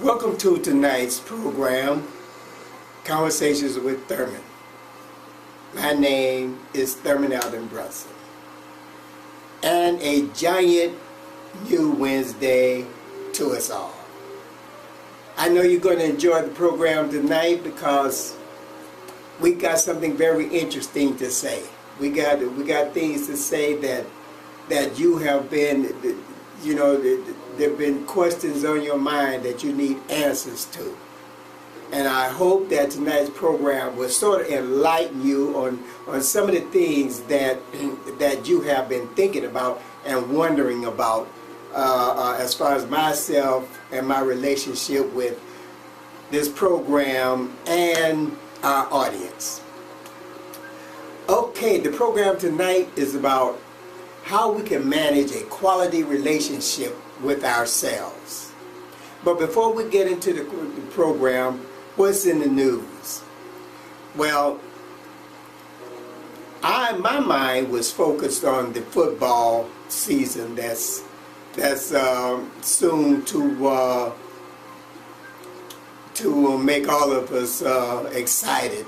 Welcome to tonight's program, Conversations with Thurman. My name is Thurman Alden Brunson. And a giant new Wednesday to us all. I know you're going to enjoy the program tonight because we got something very interesting to say. We got things to say that you have been, there have been questions on your mind that you need answers to. And I hope that tonight's program will sort of enlighten you on some of the things that you have been thinking about and wondering about as far as myself and my relationship with this program and our audience. Okay, the program tonight is about how we can manage a quality relationship with ourselves. But before we get into the program, what's in the news? Well, my mind was focused on the football season that's soon to make all of us excited.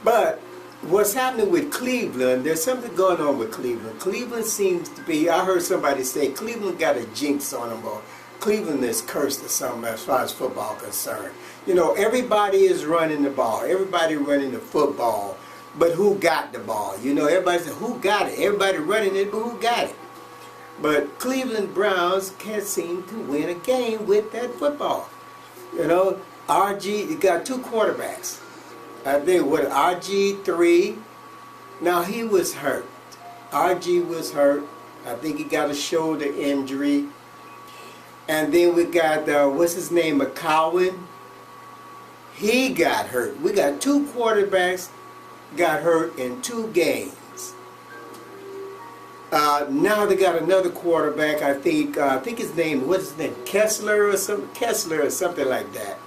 But what's happening with Cleveland, there's something going on with Cleveland. Cleveland seems to be, I heard somebody say Cleveland got a jinx on them, or Cleveland is cursed or something as far as football concerned. You know, everybody is running the ball, everybody running the football, but who got the ball? You know, everybody said, who got it? Everybody running it, but who got it? But Cleveland Browns can't seem to win a game with that football. You know, you got two quarterbacks. I think RG3, now he was hurt. RG was hurt. I think he got a shoulder injury. And then we got, what's his name, McCowan. He got hurt. We got two quarterbacks got hurt in 2 games. Now they got another quarterback, I think his name, what's his name, Kessler or something like that.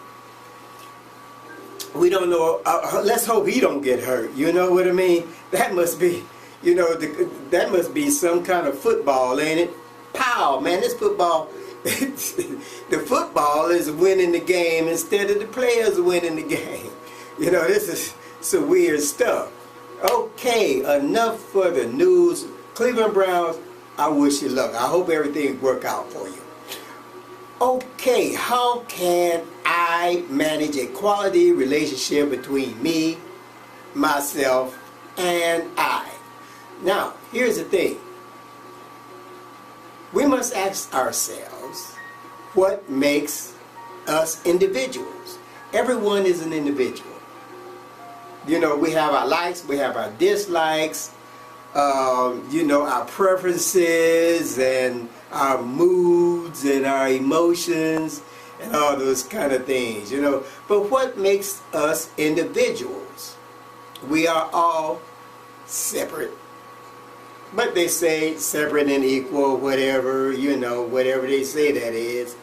We don't know, let's hope he don't get hurt, you know what I mean? That must be, that must be some kind of football, ain't it? Pow, man, this football, the football is winning the game instead of the players winning the game. You know, this is some weird stuff. Okay, enough for the news. Cleveland Browns, I wish you luck. I hope everything work out for you. Okay, how can I manage a quality relationship between me, myself, and I? Now, here's the thing. We must ask ourselves what makes us individuals. Everyone is an individual. You know, we have our likes, we have our dislikes, our preferences and our moods and our emotions and all those kind of things, But what makes us individuals? We are all separate. But they say separate and equal, whatever, whatever they say that is.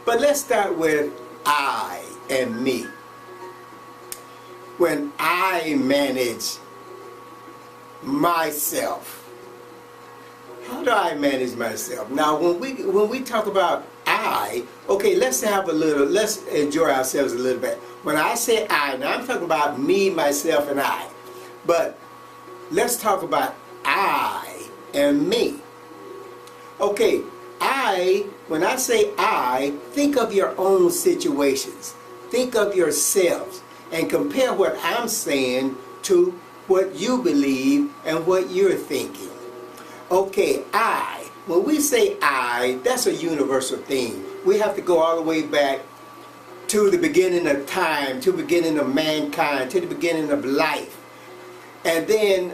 But let's start with I and me. When I manage myself, how do I manage myself? Now, when we talk about I, okay, let's enjoy ourselves a little bit. When I say I, now I'm talking about me, myself, and I. But let's talk about I and me. Okay, when I say I, think of your own situations. Think of yourselves and compare what I'm saying to what you believe and what you're thinking. Okay, I. When we say I, that's a universal thing. We have to go all the way back to the beginning of time, to the beginning of mankind, to the beginning of life. And then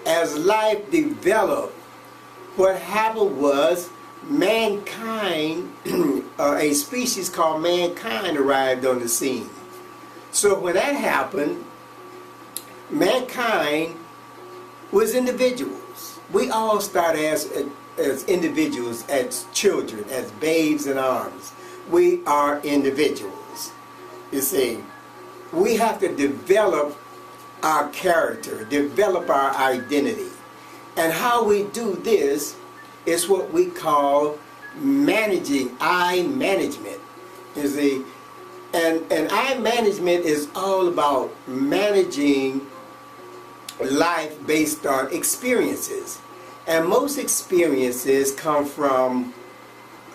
as life developed, what happened was mankind, a species called mankind arrived on the scene. So when that happened, mankind was individuals. We all start as individuals, as children, as babes in arms. We are individuals. You see, we have to develop our character, develop our identity. And how we do this is what we call managing, I management. You see, and I management is all about managing life based on experiences, and most experiences come from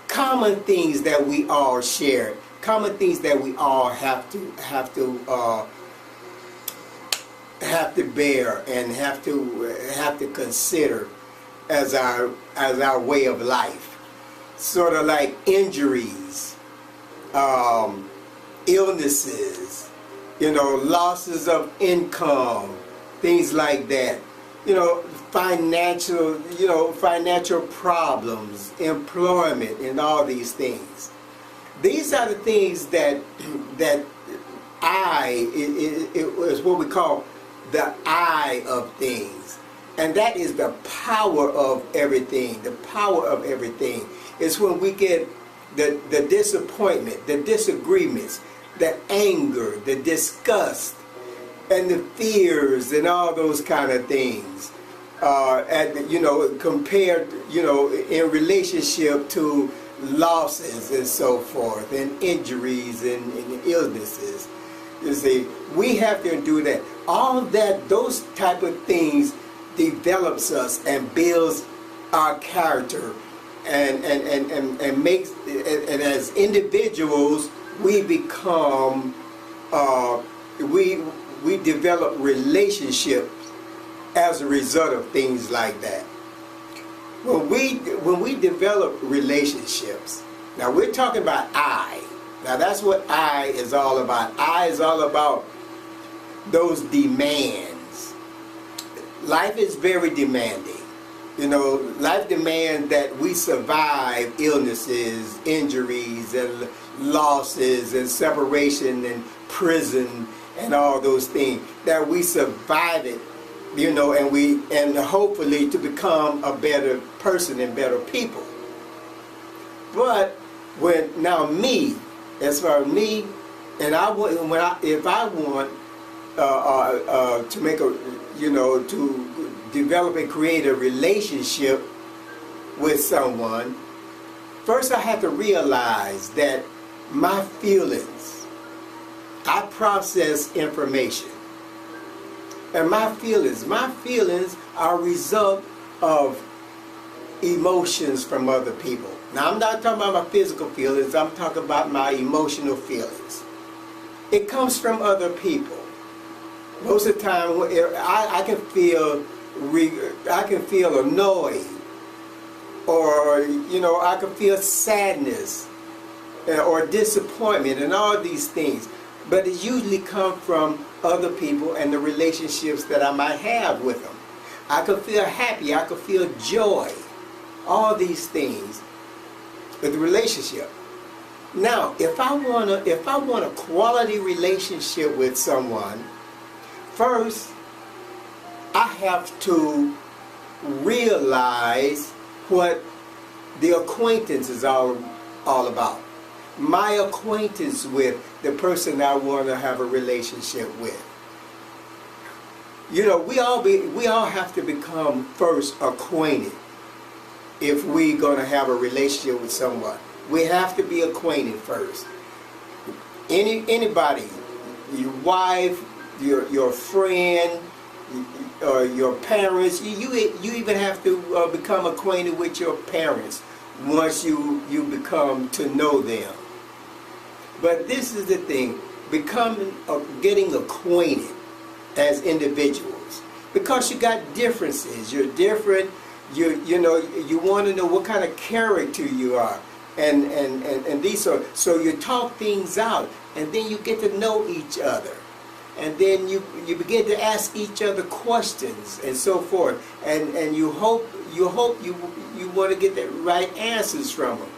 common things that we all share, common things that we all have to bear and have to consider as our way of life. Sort of like injuries, illnesses, losses of income, things like that. Financial problems, employment, and all these things. These are the things that it is what we call the I of things. And that is the power of everything. The power of everything is when we get the disappointment, the disagreements, the anger, the disgust, and the fears, and all those kind of things. Compared, in relationship to losses and so forth, and injuries and illnesses. You see, we have to do that. All of that, those type of things develops us and builds our character, and makes, and as individuals, we become, we develop relationships as a result of things like that. When we develop relationships, now we're talking about I. Now that's what I is all about. I is all about those demands. Life is very demanding. Life demands that we survive illnesses, injuries, and losses, and separation, and prison, and all those things. That we survive it, and hopefully to become a better person and better people. But as far as me, and if I want to make to develop and create a relationship with someone, first I have to realize that my feelings, I process information. And my feelings are a result of emotions from other people. Now I'm not talking about my physical feelings, I'm talking about my emotional feelings. It comes from other people. Most of the time, I can feel annoyed, or I can feel sadness or disappointment, and all these things. But it usually comes from other people and the relationships that I might have with them. I could feel happy, I could feel joy, all these things with the relationship. Now, if I want a quality relationship with someone, first I have to realize what the acquaintance is all about. My acquaintance with the person I want to have a relationship with. We all have to become first acquainted if we're going to have a relationship with someone. We have to be acquainted first. Anybody, your wife, your friend, or your parents, you even have to become acquainted with your parents once you become to know them. But this is the thing, getting acquainted as individuals, because you got differences. You're different. You want to know what kind of character you are, and these are, so you talk things out, and then you get to know each other, and then you begin to ask each other questions and so forth, and you hope you want to get the right answers from them.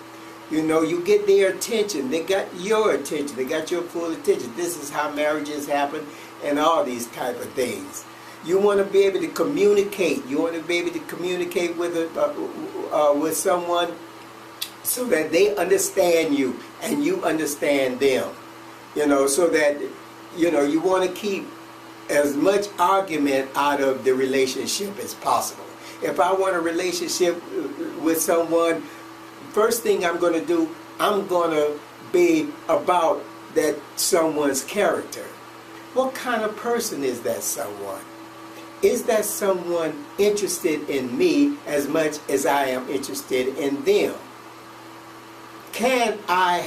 You get their attention. They got your attention. They got your full attention. This is how marriages happen, and all these type of things. You want to be able to communicate. You want to be able to communicate with someone so that they understand you and you understand them. So that you want to keep as much argument out of the relationship as possible. If I want a relationship with someone, first thing I'm going to do, I'm going to be about that someone's character. What kind of person is that someone? Is that someone interested in me as much as I am interested in them? Can I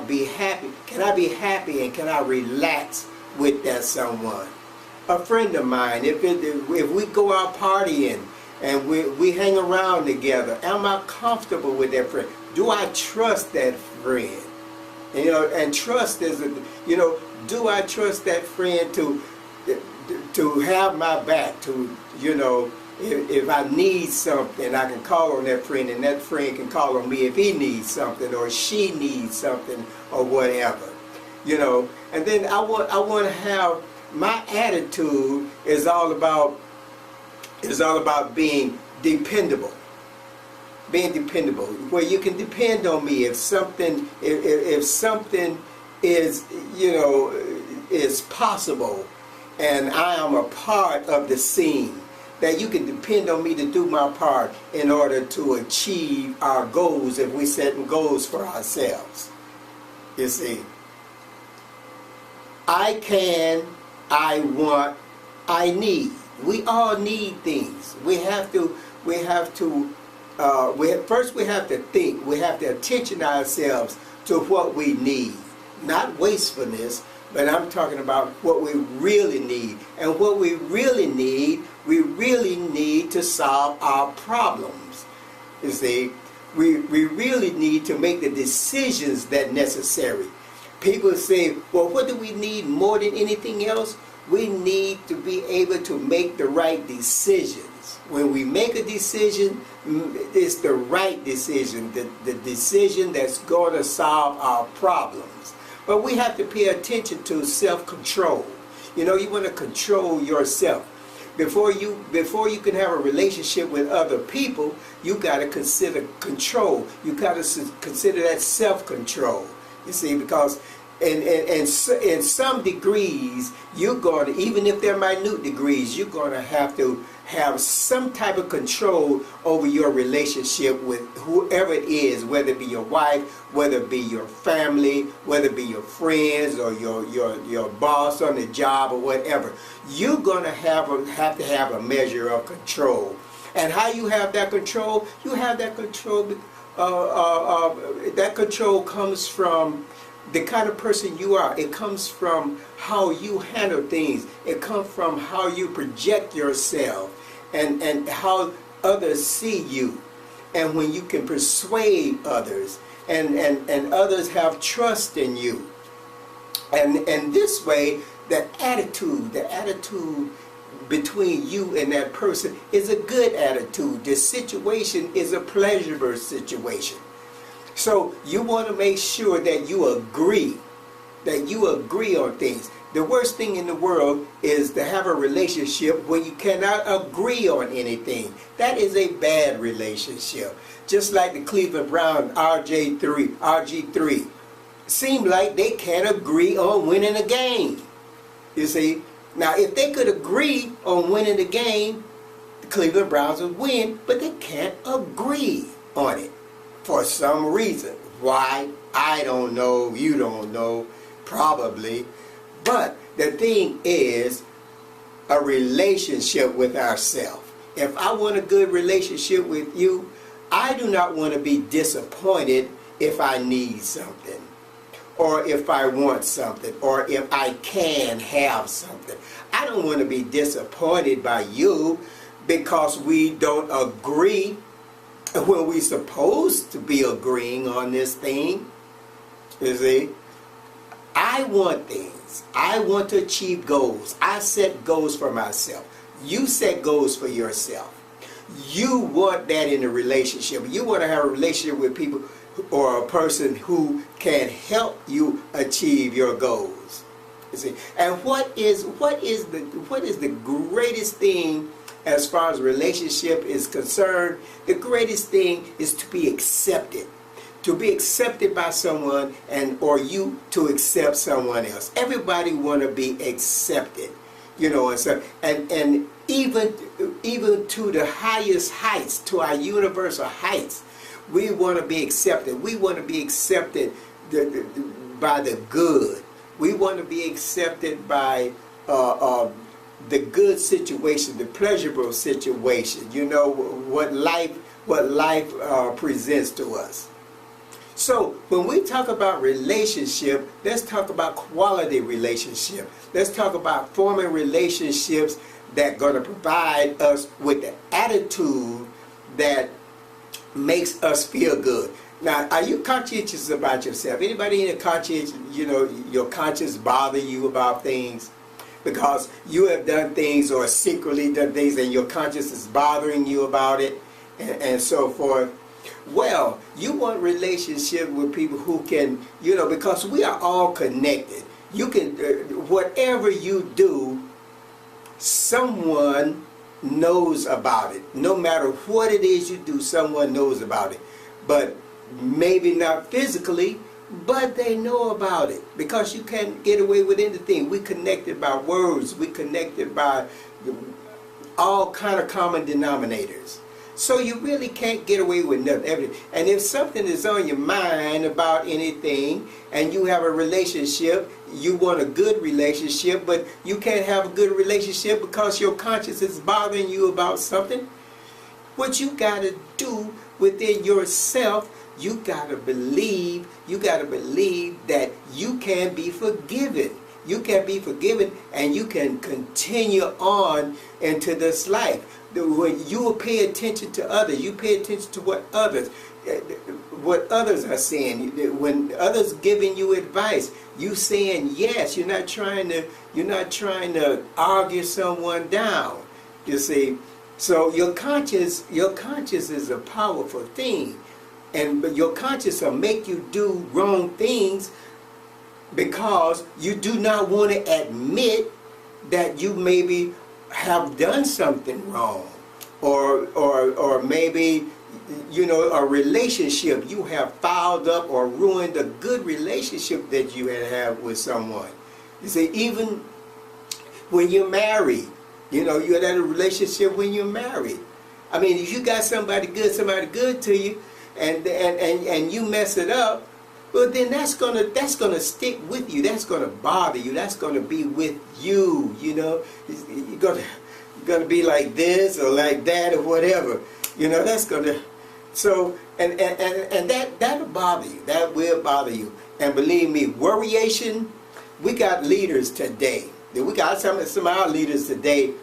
be happy? Can I be happy and can I relax with that someone? A friend of mine, if we go out partying and we hang around together, am I comfortable with that friend? Do I trust that friend? And trust is, do I trust that friend to have my back, if I need something, I can call on that friend, and that friend can call on me if he needs something or she needs something or whatever, And then I want to have, my attitude is all about being dependable. Being dependable, where you can depend on me if something is is possible, and I am a part of the scene, that you can depend on me to do my part in order to achieve our goals if we're setting goals for ourselves. You see, I can, I want, I need. We all need things. First we have to think. We have to attention ourselves to what we need. Not wastefulness, but I'm talking about what we really need. And what we really need to solve our problems. You see, we really need to make the decisions that necessary. People say, well, what do we need more than anything else? We need to be able to make the right decisions. When we make a decision, it's the right decision, the decision that's going to solve our problems. But we have to pay attention to self-control. You want to control yourself. Before you can have a relationship with other people, you got to consider control. You got to consider that self-control. You see, because in some degrees, you're going to, even if they're minute degrees, you're going to have some type of control over your relationship with whoever it is, whether it be your wife, whether it be your family, whether it be your friends or your boss on the job or whatever. You're going to have to have a measure of control. And how you have that control? You have that control. That control comes from the kind of person you are. It comes from how you handle things. It comes from how you project yourself and how others see you. And when you can persuade others and others have trust in you. And this way, the attitude between you and that person is a good attitude. The situation is a pleasurable situation. So you want to make sure that you agree on things. The worst thing in the world is to have a relationship where you cannot agree on anything. That is a bad relationship. Just like the Cleveland Browns RG3 seemed like they can't agree on winning a game. You see? Now if they could agree on winning the game, the Cleveland Browns would win, but they can't agree on it. For some reason. Why? I don't know. You don't know. Probably. But the thing is a relationship with ourselves. If I want a good relationship with you, I do not want to be disappointed if I need something, or if I want something, or if I can have something. I don't want to be disappointed by you because we don't agree when we're supposed to be agreeing on this thing. You see, I want things. I want to achieve goals. I set goals for myself. You set goals for yourself. You want that in a relationship. You want to have a relationship with people or a person who can help you achieve your goals. You see, and what is the greatest thing as far as relationship is concerned? The greatest thing is to be accepted. To be accepted by someone, or you to accept someone else. Everybody want to be accepted, and even to the highest heights, to our universal heights, We want to be accepted. We want to be accepted by the good. We want to be accepted by the good situation, the pleasurable situation. You know what life presents to us. So when we talk about relationship, let's talk about quality relationship. Let's talk about forming relationships that are going to provide us with the attitude that makes us feel good. Now, are you conscientious about yourself? Anybody in a conscience, you know, your conscience bother you about things? Because you have done things or secretly done things and your conscience is bothering you about it and so forth. Well, you want relationship with people who can, you know, because we are all connected. You can, whatever you do, someone knows about it. No matter what it is you do, someone knows about it. But maybe not physically, but they know about it. Because you can't get away with anything. We connected by words. We connected by all kind of common denominators. So you really can't get away with nothing. And if something is on your mind about anything and you have a relationship, you want a good relationship, but you can't have a good relationship because your conscience is bothering you about something, what you got to do within yourself, you got to believe that you can be forgiven. You can be forgiven and you can continue on into this life. When you will pay attention to others, you pay attention to what others are saying. When others giving you advice, you saying yes. You're not trying to argue someone down. You see, so your conscience is a powerful thing, but your conscience will make you do wrong things because you do not want to admit that you maybe have done something wrong, or maybe, you know, a relationship you have fouled up or ruined a good relationship that you had with someone. You see, even when you're married, you know, you had a relationship when you're married. I mean, if you got somebody good to you, and you mess it up, well, then that's gonna stick with you. That's gonna bother you. That's gonna be with you. You know, you're gonna be like this or like that or whatever. You know, that's gonna. So and that'll bother you. That will bother you. And believe me, worryation. We got leaders today. We got some of our leaders today.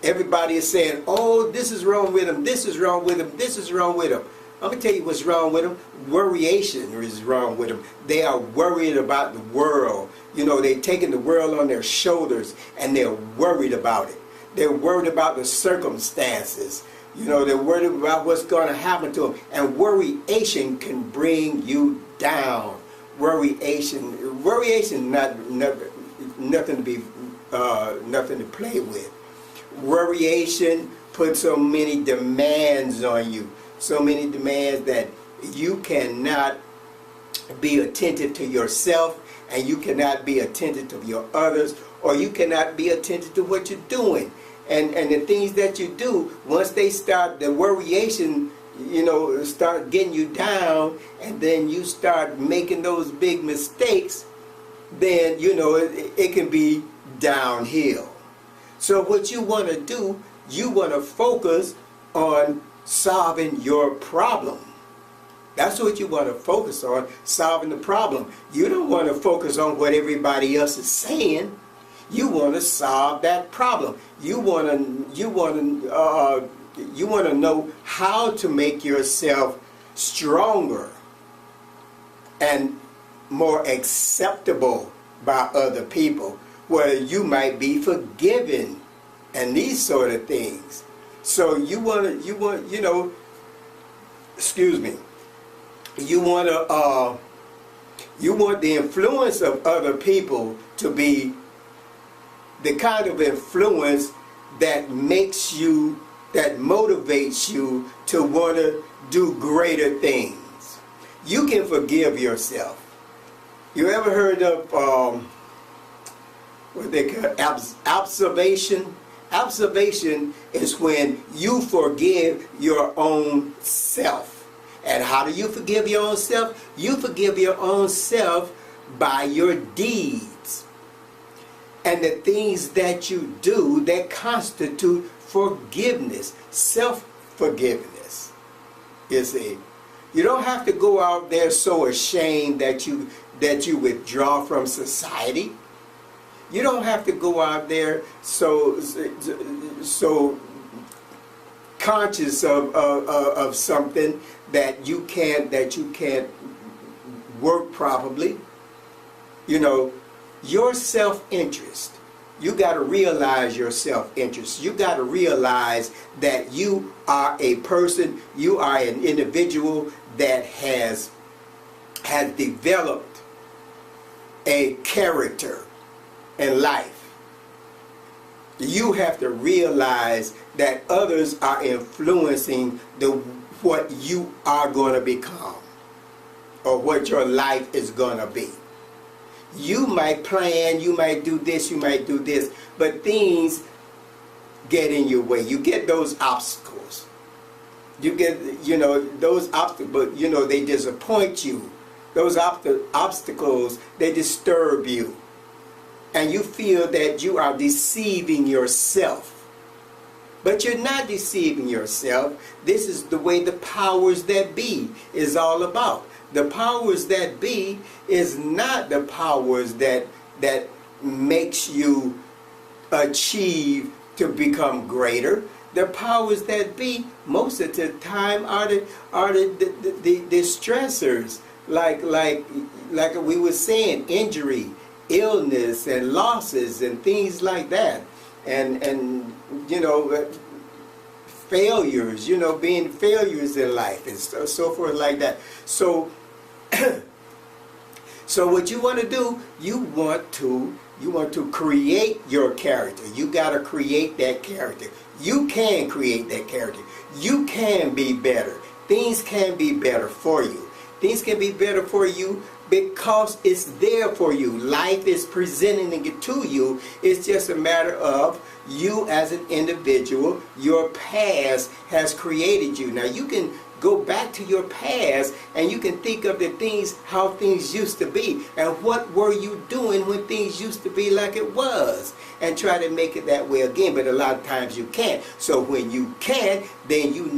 Everybody is saying, "Oh, this is wrong with them. This is wrong with them. This is wrong with them." I'm going to tell you what's wrong with them. Worryation is wrong with them. They are worried about the world. You know, they're taking the world on their shoulders and they're worried about it. They're worried about the circumstances. You know, they're worried about what's going to happen to them. And worryation can bring you down. Worryation nothing to be nothing to play with. Worryation puts so many demands on you. So many demands that you cannot be attentive to yourself, and you cannot be attentive to your others, or you cannot be attentive to what you're doing. And the things that you do, once they start, the worryation, you know, start getting you down, and then you start making those big mistakes, then, you know, it can be downhill. So what you want to do, you want to focus on solving your problem. That's what you want to focus on, solving the problem. You don't want to focus on what everybody else is saying. You want to solve that problem. You want to know how to make yourself stronger and more acceptable by other people, where you might be forgiven and these sort of things. So you want the influence of other people to be the kind of influence that motivates you to want to do greater things. You can forgive yourself. You ever heard of what they call observation? Observation is when you forgive your own self. And how do you forgive your own self? You forgive your own self by your deeds and the things that you do that constitute forgiveness, self-forgiveness. You see, you don't have to go out there so ashamed that you withdraw from society. You don't have to go out there so conscious of something that you can't work properly. You know, your self-interest. You got to realize your self-interest. You got to realize that you are a person, you are an individual that has developed a character in life. You have to realize that others are influencing what you are going to become or what your life is going to be. You might plan, you might do this, but things get in your way. You get those obstacles. You get, those obstacles, but, they disappoint you. Those obstacles, they disturb you. And you feel that you are deceiving yourself. But you're not deceiving yourself. This is the way the powers that be is all about. The powers that be is not the powers that makes you achieve to become greater. The powers that be most of the time are the stressors, like we were saying, injury, illness, and losses, and things like that, and failures, being failures in life, and so forth like that. So so what you want to do, you want to create your character. You got to create that character. You can create that character. You can be better. Things can be better for you. Things can be better for you because it's there for you. Life is presenting it to you. It's just a matter of you as an individual. Your past has created you. Now you can go back to your past and you can think of the things, how things used to be, and what were you doing when things used to be like it was, and try to make it that way again. But a lot of times you can't. So when you can't, then you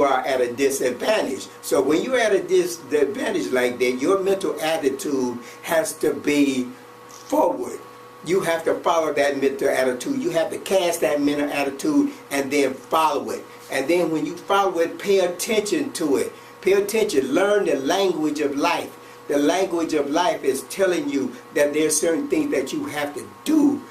are at a disadvantage. So when you're at a disadvantage like that, your mental attitude has to be forward. You have to follow that mental attitude. You have to cast that mental attitude and then follow it. And then when you follow it, pay attention to it. Pay attention. Learn the language of life. The language of life is telling you that there's certain things that you have to do.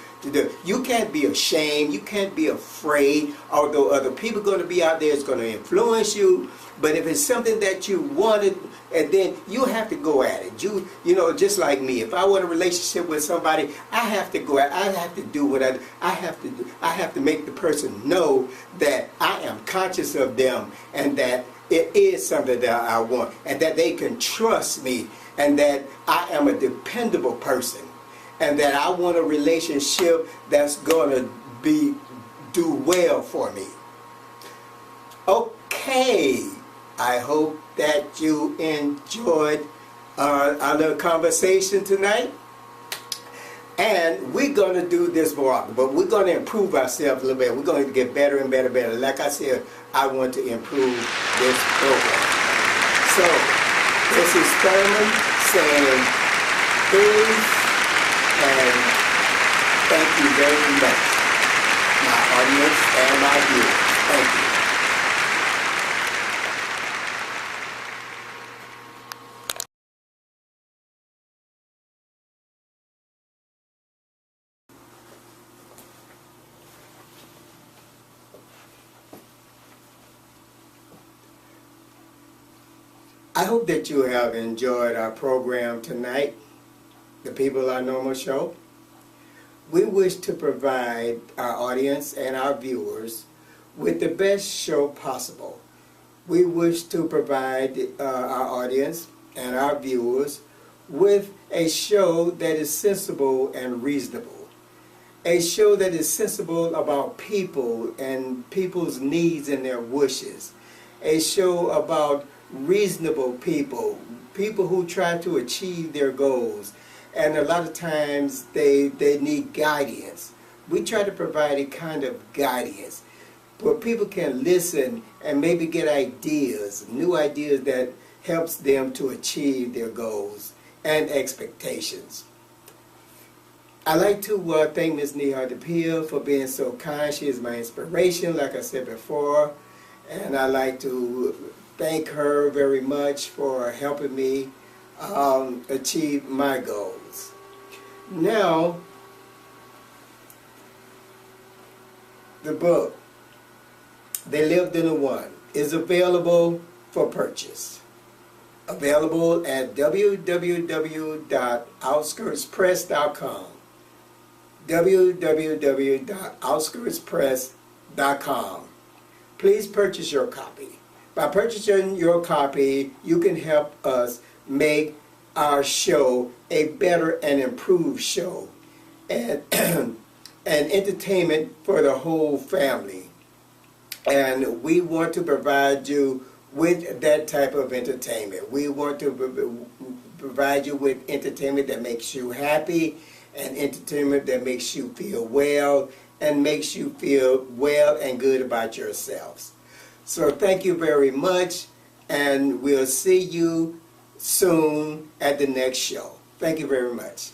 You can't be ashamed. You can't be afraid. Although other people are going to be out there, it's going to influence you. But if it's something that you wanted, and then you have to go at it. Just like me. If I want a relationship with somebody, I have to go at it. I have to do what I have to do. I have to make the person know that I am conscious of them and that it is something that I want, and that they can trust me, and that I am a dependable person, and that I want a relationship that's going to do well for me. Okay. I hope that you enjoyed our little conversation tonight. And we're going to do this more often, but we're going to improve ourselves a little bit. We're going to get better and better. Like I said, I want to improve this program. So, this is Thurman saying peace and thank you very much, my audience and my viewers. Thank you. I hope that you have enjoyed our program tonight, the People Are Normal show. We wish to provide our audience and our viewers with the best show possible. We wish to provide our audience and our viewers with a show that is sensible and reasonable. A show that is sensible about people and people's needs and their wishes. a show about reasonable people, people who try to achieve their goals. And a lot of times they need guidance. We try to provide a kind of guidance where people can listen and maybe get ideas, new ideas that helps them to achieve their goals and expectations. I like to thank Ms. Neha DePille for being so kind. She is my inspiration, like I said before. And I like to thank her very much for helping me achieve my goals. Now, the book, They Lived in a One, is available for purchase. Available at www.outskirtspress.com. www.outskirtspress.com. Please purchase your copy. By purchasing your copy, you can help us make our show a better and improved show and, and entertainment for the whole family. And we want to provide you with that type of entertainment. We want to provide you with entertainment that makes you happy, and entertainment that makes you feel well and makes you feel well and good about yourselves. So thank you very much, and we'll see you soon at the next show. Thank you very much.